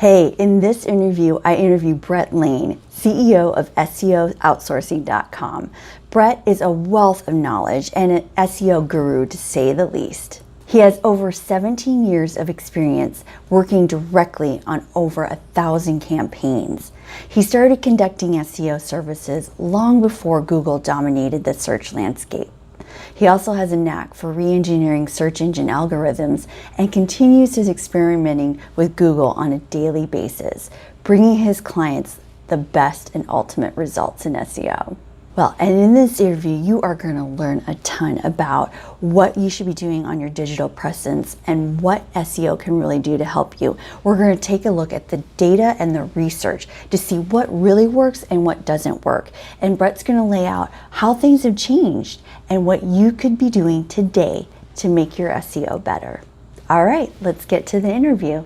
Hey, in this interview, I interview Brett Lane, CEO of SEOoutsourcing.com. Brett is a wealth of knowledge and an SEO guru, to say the least. He has over 17 years of experience working directly on over 1,000 campaigns. He started conducting SEO services long before Google dominated the search landscape. He also has a knack for re-engineering search engine algorithms and continues his experimenting with Google on a daily basis, bringing his clients the best and ultimate results in SEO. Well, and in this interview, you are going to learn a ton about what you should be doing on your digital presence and what SEO can really do to help you. We're going to take a look at the data and the research to see what really works and what doesn't work. And Brett's going to lay out how things have changed and what you could be doing today to make your SEO better. All right, let's get to the interview.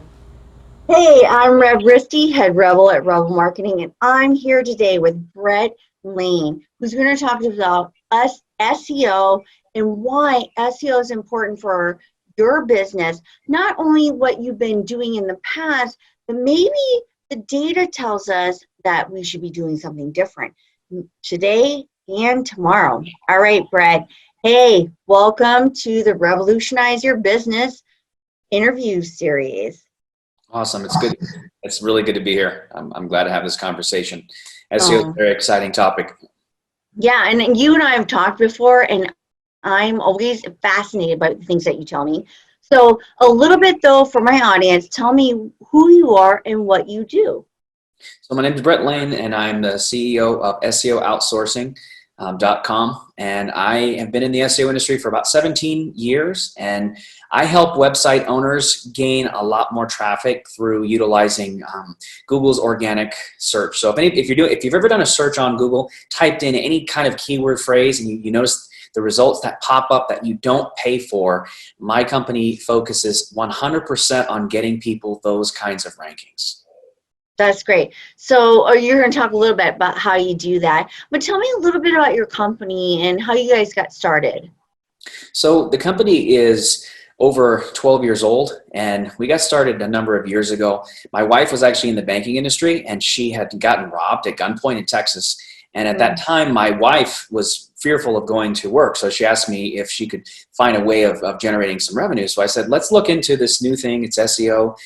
Hey, I'm REBLutionize, head Rebel at Rebel Marketing, and I'm here today with Brett Lane, who's going to talk about SEO and why SEO is important for your business. Not only what you've been doing in the past, but maybe the data tells us that we should be doing something different today and tomorrow. All right, Brett. Hey, welcome to the Revolutionize Your Business interview series. Awesome. It's good. It's really good to be here. I'm glad to have this conversation. SEO is a very exciting topic. Yeah, and you and I have talked before, and I'm always fascinated by the things that you tell me. So a little bit, though, for my audience, tell me who you are and what you do. So my name is Brett Lane, and I'm the CEO of SEOoutsourcing.com. And I have been in the SEO industry for about 17 years, and I help website owners gain a lot more traffic through utilizing Google's organic search. So if you've ever done a search on Google, typed in any kind of keyword phrase, and you notice the results that pop up that you don't pay for, my company focuses 100% on getting people those kinds of rankings. That's great. So you're going to talk a little bit about how you do that, but tell me a little bit about your company and how you guys got started. So the company is over 12 years old, and we got started a number of years ago. My wife was actually in the banking industry, and she had gotten robbed at gunpoint in Texas. And at that time, my wife was fearful of going to work. So she asked me if she could find a way of generating some revenue. So I said, let's look into this new thing. It's SEO.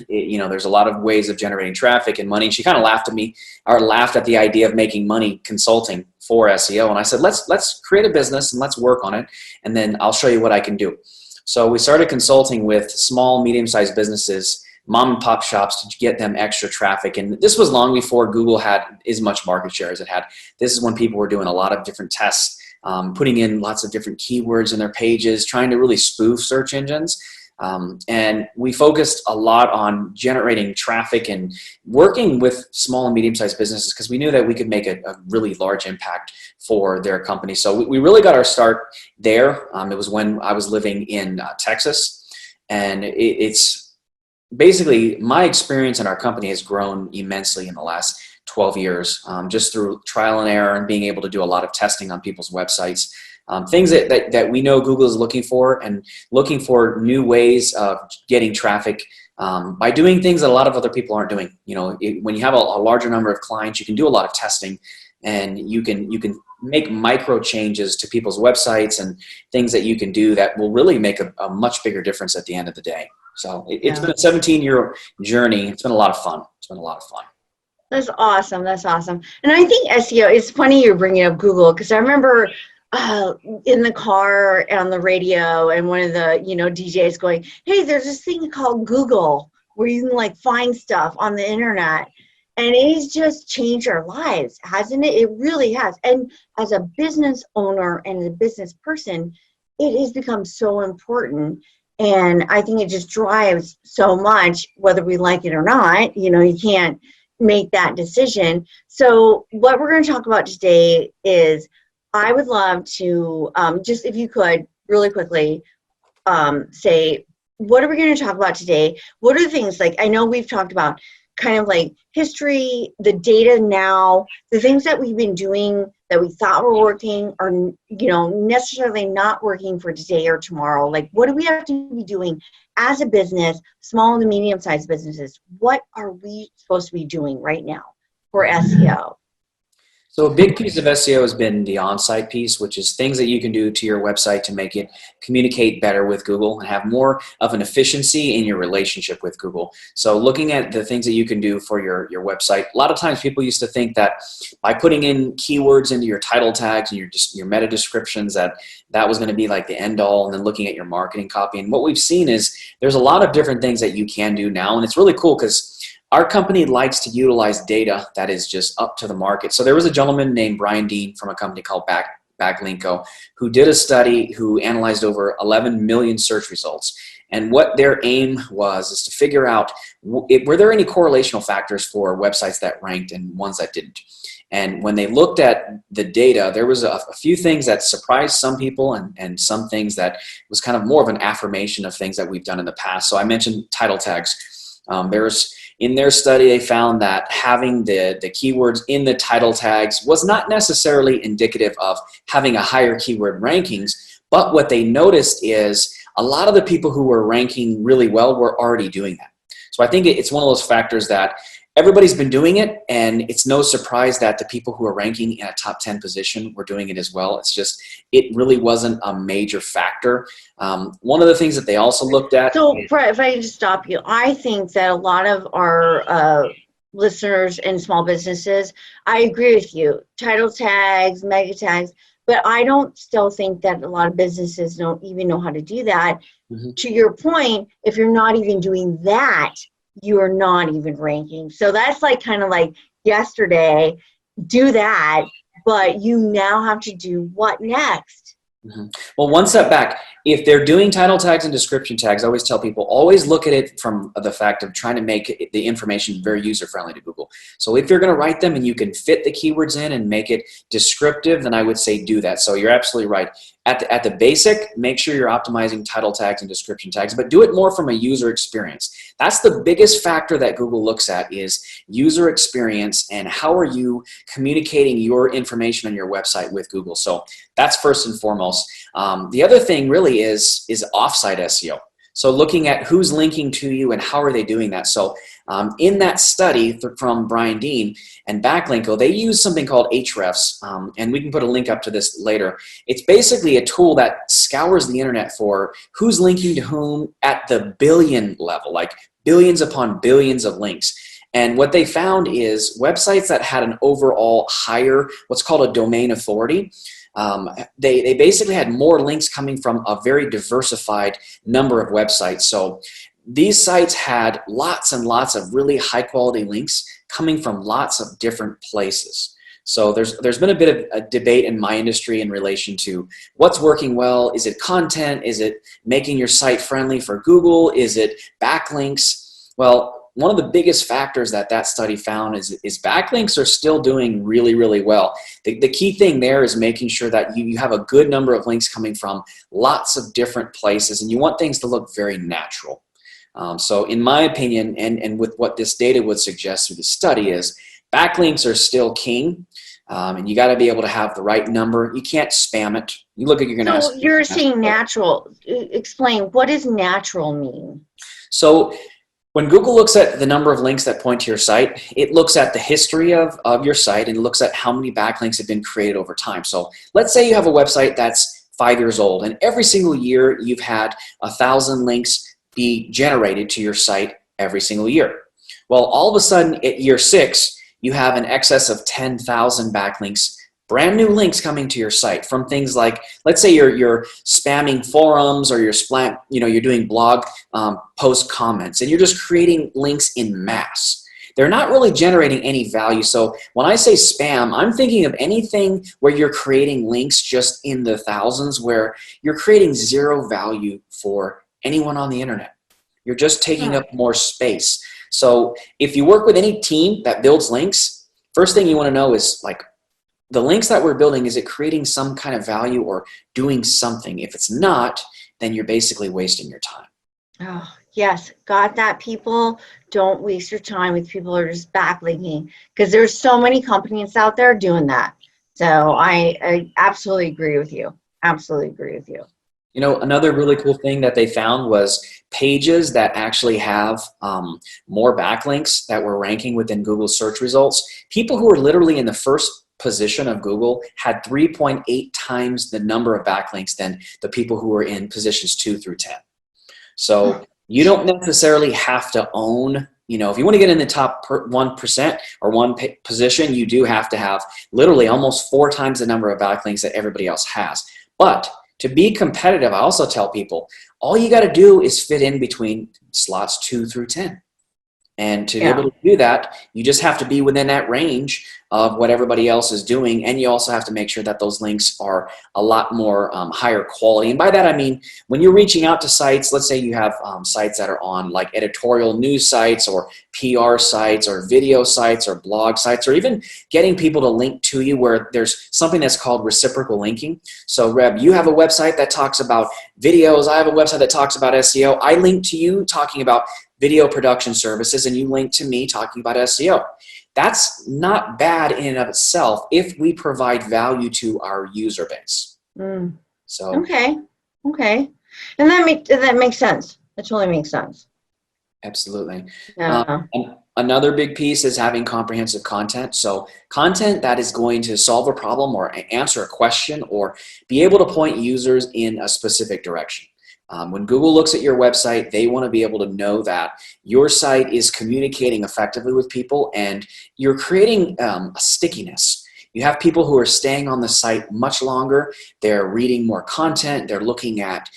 There's a lot of ways of generating traffic and money. And she kind of laughed at me, or laughed at the idea of making money consulting for SEO. And I said, let's create a business and let's work on it. And then I'll show you what I can do. So we started consulting with small, medium-sized businesses, mom and pop shops, to get them extra traffic. And this was long before Google had as much market share as it had. This is when people were doing a lot of different tests, putting in lots of different keywords in their pages, trying to really spoof search engines. And we focused a lot on generating traffic and working with small and medium-sized businesses because we knew that we could make a really large impact for their company. So we really got our start there. It was when I was living in Texas, and it's basically my experience in our company has grown immensely in the last 12 years, just through trial and error and being able to do a lot of testing on people's websites. Things that we know Google is looking for, and looking for new ways of getting traffic by doing things that a lot of other people aren't doing. When you have a larger number of clients, you can do a lot of testing, and you can make micro changes to people's websites and things that you can do that will really make a much bigger difference at the end of the day. So it's been a 17-year journey. It's been a lot of fun. That's awesome. That's awesome. And I think SEO, it's funny you're bringing up Google, because I remember in the car on the radio, and one of the DJs going, hey, there's this thing called Google where you can find stuff on the internet, and it's just changed our lives, hasn't it? It really has. And as a business owner and a business person, it has become so important. And I think it just drives so much, whether we like it or not. You can't make that decision. So what we're going to talk about today is, I would love to just, if you could, really quickly say, what are we going to talk about today? What are the things, I know we've talked about kind of history, the data now, the things that we've been doing that we thought were working are, necessarily not working for today or tomorrow. Like, what do we have to be doing as a business, small and medium-sized businesses? What are we supposed to be doing right now for SEO? So a big piece of SEO has been the on-site piece, which is things that you can do to your website to make it communicate better with Google and have more of an efficiency in your relationship with Google. So looking at the things that you can do for your website, a lot of times people used to think that by putting in keywords into your title tags and your meta descriptions that was going to be like the end all, and then looking at your marketing copy. And what we've seen is there's a lot of different things that you can do now, and it's really cool because our company likes to utilize data that is just up to the market. So there was a gentleman named Brian Dean from a company called Backlinko who did a study who analyzed over 11 million search results. And what their aim was is to figure out, were there any correlational factors for websites that ranked and ones that didn't? And when they looked at the data, there was a few things that surprised some people and some things that was kind of more of an affirmation of things that we've done in the past. So I mentioned title tags. In their study, they found that having the keywords in the title tags was not necessarily indicative of having a higher keyword rankings, but what they noticed is a lot of the people who were ranking really well were already doing that. So I think it's one of those factors that everybody's been doing it, and it's no surprise that the people who are ranking in a top 10 position were doing it as well. It's just, it really wasn't a major factor. One of the things that they also looked at. So, Brett, if I can just stop you, I think that a lot of our listeners and small businesses, I agree with you, title tags, mega tags, but I don't still think that a lot of businesses don't even know how to do that. Mm-hmm. To your point, if you're not even doing that, you are not even ranking. So that's like kind of like yesterday, do that, but you now have to do what next? Mm-hmm. Well, one step back, if they're doing title tags and description tags, I always tell people, always look at it from the fact of trying to make the information very user-friendly to Google. So if you're going to write them and you can fit the keywords in and make it descriptive, then I would say do that. So you're absolutely right. At the basic, make sure you're optimizing title tags and description tags, but do it more from a user experience. That's the biggest factor that Google looks at, is user experience and how are you communicating your information on your website with Google. So that's first and foremost. The other thing really is offsite SEO. So looking at who's linking to you and how are they doing that. So in that study from Brian Dean and Backlinko, they use something called Hrefs, and we can put a link up to this later. It's basically a tool that scours the internet for who's linking to whom at the billion level, like billions upon billions of links. And what they found is websites that had an overall higher, what's called a domain authority, they basically had more links coming from a very diversified number of websites. So these sites had lots and lots of really high quality links coming from lots of different places. So there's been a bit of a debate in my industry in relation to what's working well. Is it content? Is it making your site friendly for Google? Is it backlinks? Well, one of the biggest factors that study found is backlinks are still doing really, really well. The key thing there is making sure that you have a good number of links coming from lots of different places, and you want things to look very natural. So in my opinion, and with what this data would suggest through the study, is backlinks are still king, and you got to be able to have the right number. You can't spam it. You look at, you're going to ask. So you're saying natural. Explain, what does natural mean? So when Google looks at the number of links that point to your site, it looks at the history of your site and looks at how many backlinks have been created over time. So let's say you have a website that's 5 years old, and every single year you've had 1,000 links be generated to your site every single year. Well, all of a sudden at year 6, you have an excess of 10,000 backlinks, brand new links coming to your site from things like, let's say you're spamming forums, or you're doing blog post comments, and you're just creating links in mass. They're not really generating any value. So when I say spam, I'm thinking of anything where you're creating links just in the thousands, where you're creating zero value for anyone on the internet. You're just taking up more space. So if you work with any team that builds links, first thing you want to know is, like, the links that we're building, is it creating some kind of value or doing something? If it's not, then you're basically wasting your time. Oh, yes. Got that, people. Don't waste your time with people who are just backlinking, because there's so many companies out there doing that. So I absolutely agree with you. Absolutely agree with you. You know, another really cool thing that they found was pages that actually have more backlinks that were ranking within Google search results. People who were literally in the first position of Google had 3.8 times the number of backlinks than the people who were in positions 2 through 10. So you don't necessarily have to own, you know, if you want to get in the top 1% or one position, you do have to have literally almost 4 times the number of backlinks that everybody else has. But to be competitive, I also tell people, all you got to do is fit in between slots 2 through 10. And to be able to do that, you just have to be within that range of what everybody else is doing. And you also have to make sure that those links are a lot more higher quality. And by that, I mean, when you're reaching out to sites, let's say you have sites that are on like editorial news sites or PR sites or video sites or blog sites, or even getting people to link to you where there's something that's called reciprocal linking. So Reb, you have a website that talks about videos. I have a website that talks about SEO. I link to you talking about video production services, and you link to me talking about SEO. That's not bad in and of itself if we provide value to our user base. So okay, and that makes sense. That totally makes sense. Absolutely. Yeah. Another big piece is having comprehensive content. So content that is going to solve a problem or answer a question or be able to point users in a specific direction. When Google looks at your website, they want to be able to know that your site is communicating effectively with people and you're creating a stickiness. You have people who are staying on the site much longer. They're reading more content. They're looking at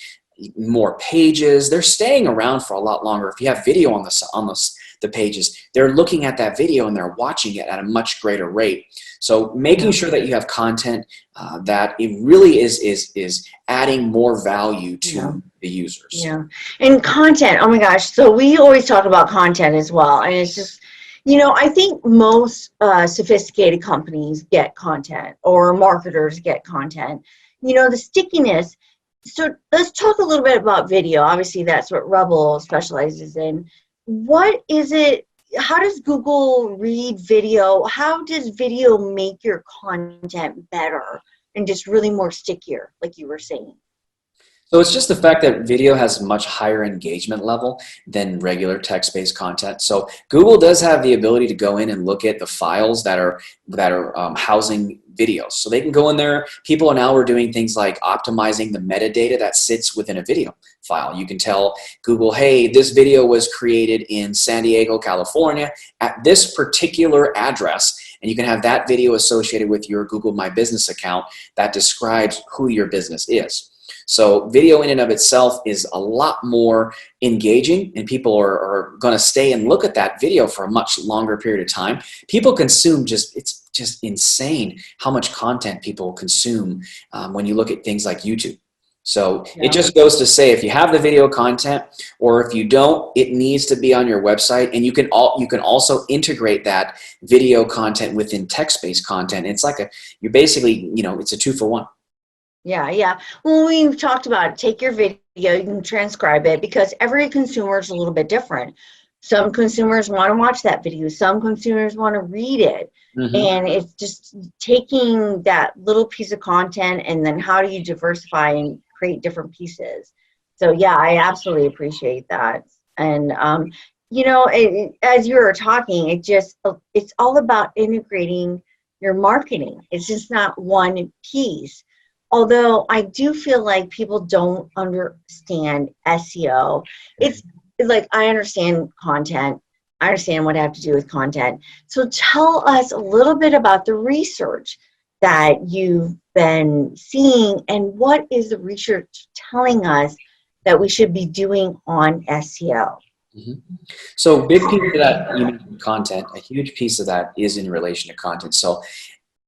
more pages. They're staying around for a lot longer. If you have video on the pages, they're looking at that video and they're watching it at a much greater rate. So making sure that you have content that it really is adding more value to the users. Yeah, and content. Oh my gosh! So we always talk about content as well, and it's just, you know, I think most sophisticated companies get content, or marketers get content. You know, the stickiness. So let's talk a little bit about video. Obviously, that's what Rebel specializes in. What is it? How does Google read video? How does video make your content better and just really more stickier, like you were saying? So it's just the fact that video has much higher engagement level than regular text-based content. So Google does have the ability to go in and look at the files that are housing videos. So they can go in there. People now are doing things like optimizing the metadata that sits within a video file. You can tell Google, hey, this video was created in San Diego, California at this particular address. And you can have that video associated with your Google My Business account that describes who your business is. So video in and of itself is a lot more engaging, and people are going to stay and look at that video for a much longer period of time. People consume it's just insane how much content people consume when you look at things like YouTube. So it just goes to say, if you have the video content, or if you don't, it needs to be on your website, and you can also integrate that video content within text-based content. It's like you're basically, you know, it's a 2-for-1. Yeah. Well, we've talked about it. Take your video, you can transcribe it, because every consumer is a little bit different. Some consumers want to watch that video. Some consumers want to read it. And it's just taking that little piece of content and then how do you diversify and create different pieces. So yeah, I absolutely appreciate that. And you know, as you were talking, it's all about integrating your marketing. It's just not one piece. Although I do feel like people don't understand SEO. It's like, I understand content. I understand what I have to do with content. So tell us a little bit about the research that you've been seeing, and what is the research telling us that we should be doing on SEO? So big piece of that, you mentioned content. A huge piece of that is in relation to content. So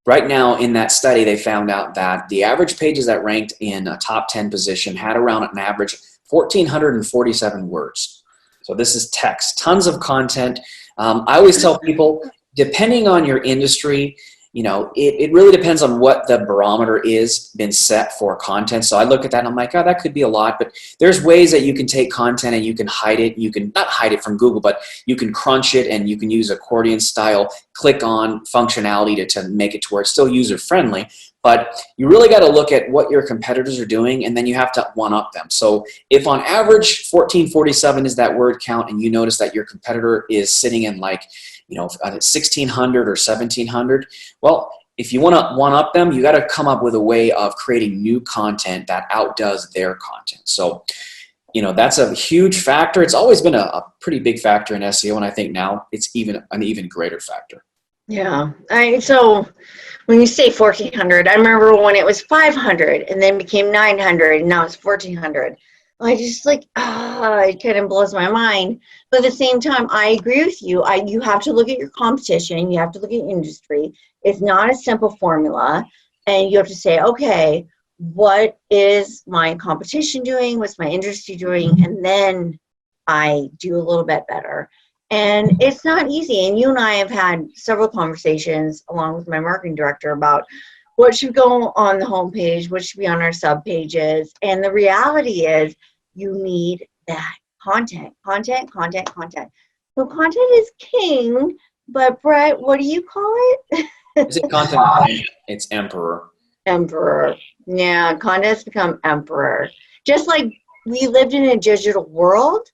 right now in that study, they found out that the average pages that ranked in a top 10 position had around an average 1,447 words. So this is text, tons of content. I always tell people, depending on your industry, it really depends on what the barometer is been set for content. So I look at that and I'm like, oh, that could be a lot, but there's ways that you can take content and you can hide it. You can not hide it from Google, but you can crunch it and you can use accordion style click on functionality to make it to where it's still user friendly. But you really got to look at what your competitors are doing, and then you have to one up them. So if on average 1447 is that word count, and you notice that your competitor is sitting in like 1600 or 1700, well, if you want to one up them, you got to come up with a way of creating new content that outdoes their content. So that's a huge factor. It's always been a pretty big factor in SEO, and I think now it's an even greater factor. Yeah. So when you say 1400, I remember when it was 500 and then became 900 and now it's 1400. I just it kind of blows my mind. But at the same time, I agree with you. You have to look at your competition. You have to look at industry. It's not a simple formula. And you have to say, okay, what is my competition doing? What's my industry doing? And then I do a little bit better. And it's not easy. And you and I have had several conversations along with my marketing director about what should go on the homepage, what should be on our sub pages. And the reality is you need that content. So content is king, but Brett, what do you call it? Is it content? It's emperor. Emperor. Yeah, content has become emperor. Just like we lived in a digital world,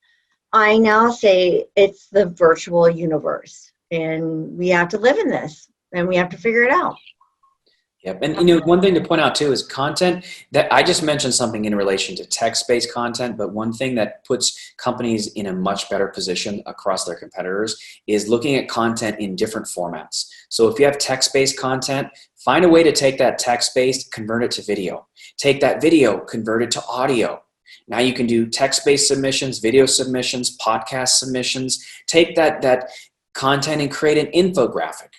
I now say it's the virtual universe, and we have to live in this, and we have to figure it out. Yep. And one thing to point out too is content that I just mentioned something in relation to text-based content, but one thing that puts companies in a much better position across their competitors is looking at content in different formats. So if you have text-based content, find a way to take that text-based, convert it to video. Take that video, convert it to audio. Now you can do text-based submissions, video submissions, podcast submissions. Take that content and create an infographic,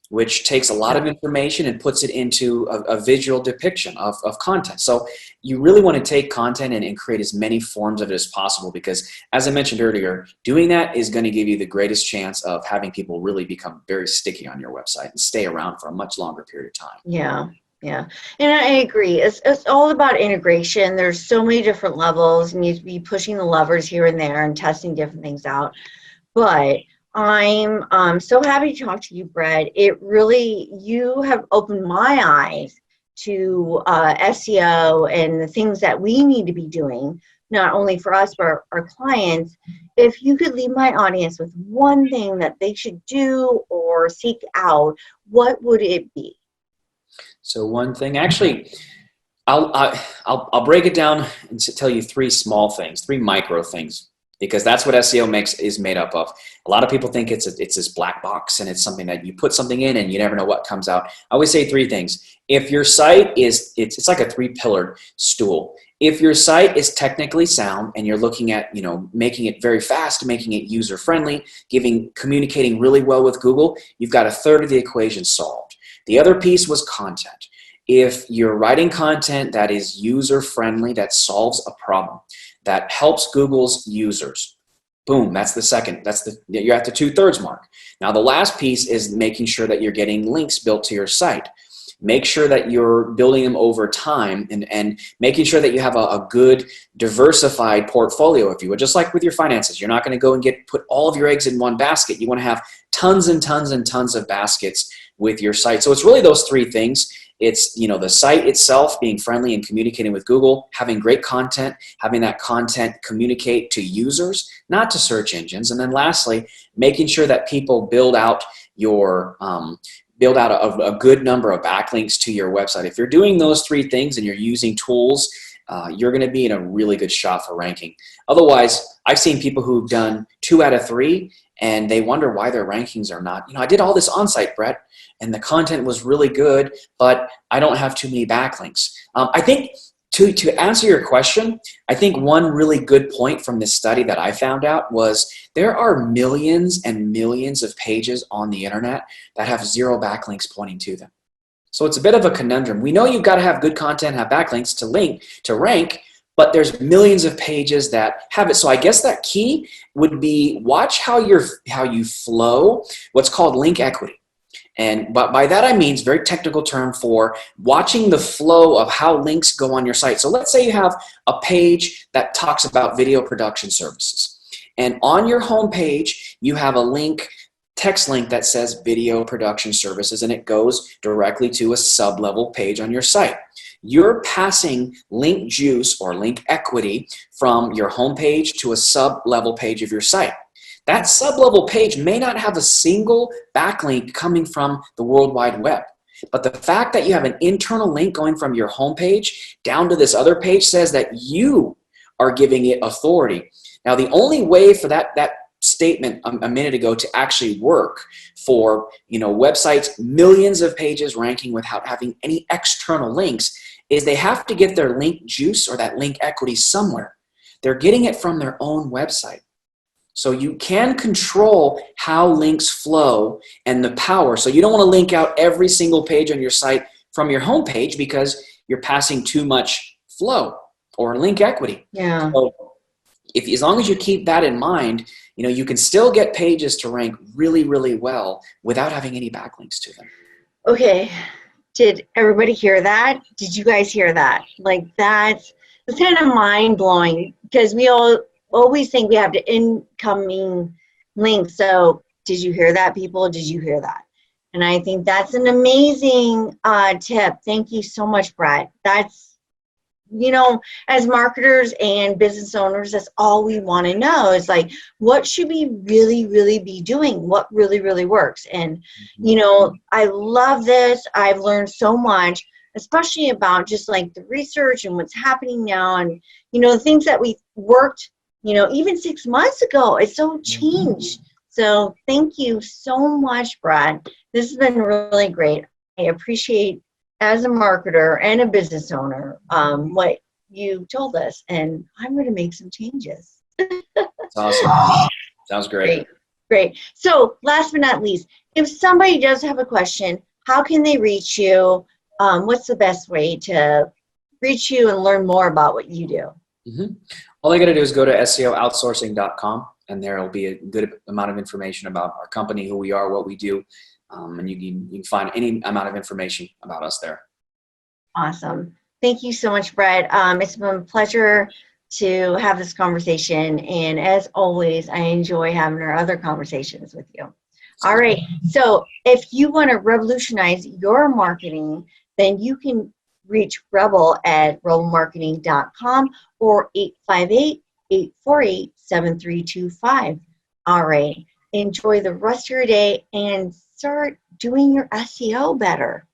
which takes a lot of information and puts it into a visual depiction of content. So you really want to take content and create as many forms of it as possible, because as I mentioned earlier, doing that is going to give you the greatest chance of having people really become very sticky on your website and stay around for a much longer period of time. Yeah. Yeah, and I agree. It's all about integration. There's so many different levels, and you need to be pushing the levers here and there and testing different things out. But I'm so happy to talk to you, Brett. You have opened my eyes to SEO and the things that we need to be doing, not only for us, but our clients. If you could leave my audience with one thing that they should do or seek out, what would it be? So one thing, actually, I'll break it down and tell you three small things, three micro things, because that's what SEO is made up of. A lot of people think it's this black box and it's something that you put something in and you never know what comes out. I always say three things. If your site it's like a three-pillared stool. If your site is technically sound and you're looking at, making it very fast, making it user-friendly, communicating really well with Google, you've got a third of the equation solved. The other piece was content. If you're writing content that is user-friendly, that solves a problem, that helps Google's users, boom, that's the second. You're at the 2/3 mark. Now the last piece is making sure that you're getting links built to your site. Make sure that you're building them over time and making sure that you have a good diversified portfolio, if you would. Just like with your finances, you're not going to go and put all of your eggs in one basket. You want to have tons and tons and tons of baskets with your site. So it's really those three things. It's the site itself being friendly and communicating with Google, having great content, having that content communicate to users, not to search engines, and then lastly, making sure that people build out a good number of backlinks to your website. If you're doing those three things and you're using tools, you're going to be in a really good shot for ranking. Otherwise, I've seen people who've done 2 out of 3 and they wonder why their rankings are not. I did all this on-site, Brett, and the content was really good, but I don't have too many backlinks. I think to answer your question, I think one really good point from this study that I found out was there are millions and millions of pages on the internet that have 0 backlinks pointing to them. So it's a bit of a conundrum. We know you've got to have good content, have backlinks to rank, but there's millions of pages that have it. So I guess that key would be watch how you flow, what's called link equity. And but by that I mean it's a very technical term for watching the flow of how links go on your site. So let's say you have a page that talks about video production services. And on your home page, you have a link, text link that says video production services, and it goes directly to a sub-level page on your site. You're passing link juice or link equity from your home page to a sub-level page of your site. That sub-level page may not have a single backlink coming from the World Wide Web. But the fact that you have an internal link going from your home page down to this other page says that you are giving it authority. Now, the only way for that statement a minute ago to actually work for websites, millions of pages ranking without having any external links, is they have to get their link juice or that link equity somewhere. They're getting it from their own website. So you can control how links flow and the power. So you don't want to link out every single page on your site from your home page because you're passing too much flow or link equity. Yeah. So as long as you keep that in mind, you can still get pages to rank really, really well without having any backlinks to them. Okay. Did everybody hear that? Did you guys hear that? Like that's kind of mind blowing because we always think we have the incoming link. So did you hear that, people? Did you hear that? And I think that's an amazing tip. Thank you so much, Brett. That's, as marketers and business owners, that's all we want to know is like, what should we really, really be doing? What really, really works? And, I love this. I've learned so much, especially about just like the research and what's happening now and, the things that we worked even 6 months ago, it's so changed. So thank you so much, Brad. This has been really great. I appreciate, as a marketer and a business owner, what you told us, and I'm going to make some changes. That's awesome. Sounds great. Great. So last but not least, if somebody does have a question, how can they reach you? What's the best way to reach you and learn more about what you do? Mm-hmm. All I got to do is go to SEOoutsourcing.com, and there will be a good amount of information about our company, who we are, what we do, and you can find any amount of information about us there. Awesome. Thank you so much, Brett. It's been a pleasure to have this conversation, and as always, I enjoy having our other conversations with you. All right, so if you want to revolutionize your marketing, then you can reach Rebel at rebelmarketing.com or 858-848-7325. All right, enjoy the rest of your day and start doing your SEO better.